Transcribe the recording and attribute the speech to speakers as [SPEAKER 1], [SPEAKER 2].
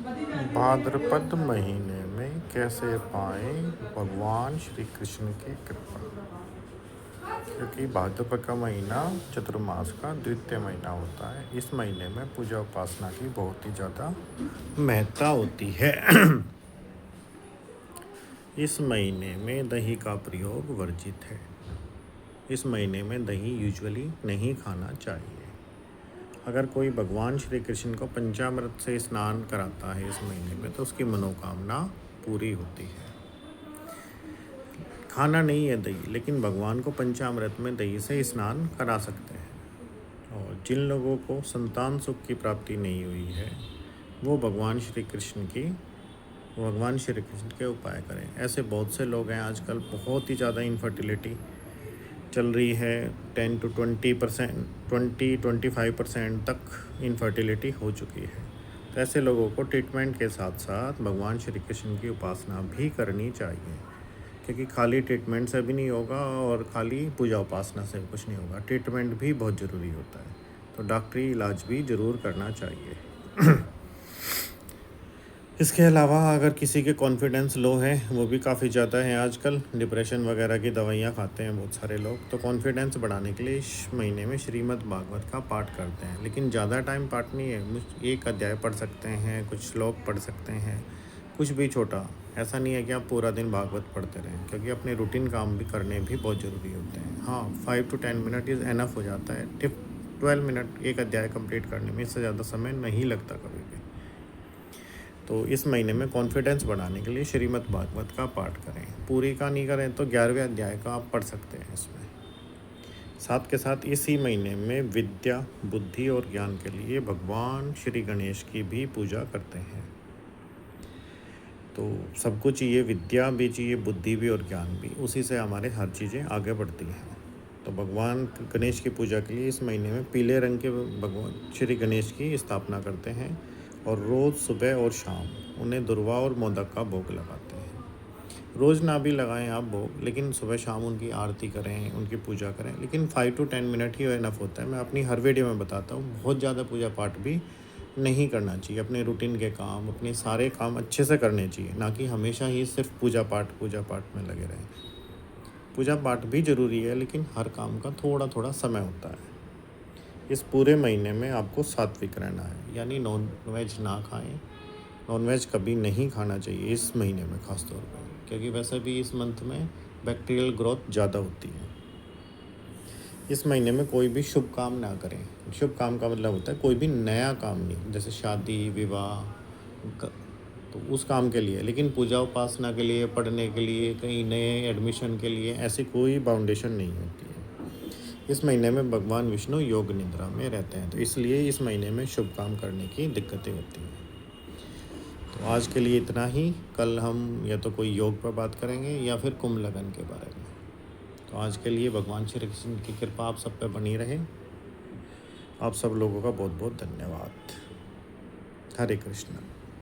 [SPEAKER 1] भाद्रपद महीने में कैसे पाएं भगवान श्री कृष्ण की कृपा। क्योंकि भाद्रपद का महीना चतुर्मास का द्वितीय महीना होता है। इस महीने में पूजा उपासना की बहुत ही ज़्यादा महत्ता होती है। इस महीने में दही का प्रयोग वर्जित है। इस महीने में दही यूजुअली नहीं खाना चाहिए। अगर कोई भगवान श्री कृष्ण को पंचामृत से स्नान कराता है इस महीने में तो उसकी मनोकामना पूरी होती है। खाना नहीं है दही, लेकिन भगवान को पंचामृत में दही से स्नान करा सकते हैं। और जिन लोगों को संतान सुख की प्राप्ति नहीं हुई है वो भगवान श्री कृष्ण के उपाय करें। ऐसे बहुत से लोग हैं, आजकल बहुत ही ज़्यादा इनफर्टिलिटी चल रही है। 10 to 20%, 20-25% तक इनफर्टिलिटी हो चुकी है। तो ऐसे लोगों को ट्रीटमेंट के साथ साथ भगवान श्री कृष्ण की उपासना भी करनी चाहिए। क्योंकि खाली ट्रीटमेंट से भी नहीं होगा और खाली पूजा उपासना से कुछ नहीं होगा, ट्रीटमेंट भी बहुत ज़रूरी होता है। तो डॉक्टरी इलाज भी ज़रूर करना चाहिए। इसके अलावा अगर किसी के कॉन्फिडेंस लो है, वो भी काफ़ी ज़्यादा है आजकल, डिप्रेशन वगैरह की दवाइयाँ खाते हैं बहुत सारे लोग, तो कॉन्फिडेंस बढ़ाने के लिए इस महीने में श्रीमद् भागवत का पाठ करते हैं। लेकिन ज़्यादा टाइम पाठ नहीं है, एक अध्याय पढ़ सकते हैं, कुछ श्लोक पढ़ सकते हैं, कुछ भी छोटा। ऐसा नहीं है कि आप पूरा दिन भागवत पढ़ते रहें, क्योंकि अपने रूटीन काम भी करने भी बहुत ज़रूरी होते हैं। हाँ, 5 to 10 मिनट इज़ एनफ हो जाता है। 12 मिनट एक अध्याय कंप्लीट करने में, इससे ज़्यादा समय नहीं लगता कभी भी। तो इस महीने में कॉन्फिडेंस बढ़ाने के लिए श्रीमद् भागवत का पाठ करें। पूरी का नहीं करें तो 11वें अध्याय का आप पढ़ सकते हैं इसमें। साथ के साथ इसी महीने में विद्या, बुद्धि और ज्ञान के लिए भगवान श्री गणेश की भी पूजा करते हैं। तो सबको चाहिए, विद्या भी चाहिए, बुद्धि भी और ज्ञान भी, उसी से हमारे हर चीज़ें आगे बढ़ती हैं। तो भगवान गणेश की पूजा के लिए इस महीने में पीले रंग के भगवान श्री गणेश की स्थापना करते हैं और रोज़ सुबह और शाम उन्हें दुर्वा और मोदक का भोग लगाते हैं। रोज़ ना भी लगाएं आप भोग, लेकिन सुबह शाम उनकी आरती करें, उनकी पूजा करें। लेकिन 5 to 10 मिनट ही इनफ होता है। मैं अपनी हर वीडियो में बताता हूँ, बहुत ज़्यादा पूजा पाठ भी नहीं करना चाहिए। अपने रूटीन के काम, अपने सारे काम अच्छे से करने चाहिए, ना कि हमेशा ही सिर्फ पूजा पाठ में लगे रहें। पूजा पाठ भी ज़रूरी है, लेकिन हर काम का थोड़ा थोड़ा समय होता है। इस पूरे महीने में आपको सात्विक रहना है, यानी नॉन वेज ना खाएं। नॉन वेज कभी नहीं खाना चाहिए इस महीने में ख़ास तौर पर, क्योंकि वैसे भी इस मंथ में बैक्टीरियल ग्रोथ ज़्यादा होती है। इस महीने में कोई भी शुभ काम ना करें। शुभ काम का मतलब होता है कोई भी नया काम नहीं, जैसे शादी विवाह तो उस काम के लिए। लेकिन पूजा उपासना के लिए, पढ़ने के लिए, कहीं नए एडमिशन के लिए ऐसी कोई बाउंडेशन नहीं होती है। इस महीने में भगवान विष्णु योग निद्रा में रहते हैं, तो इसलिए इस महीने में शुभ काम करने की दिक्कतें होती हैं। तो आज के लिए इतना ही। कल हम या तो कोई योग पर बात करेंगे या फिर कुंभ लगन के बारे में। तो आज के लिए भगवान श्री कृष्ण की कृपा आप सब पे बनी रहे। आप सब लोगों का बहुत बहुत धन्यवाद। हरे कृष्ण।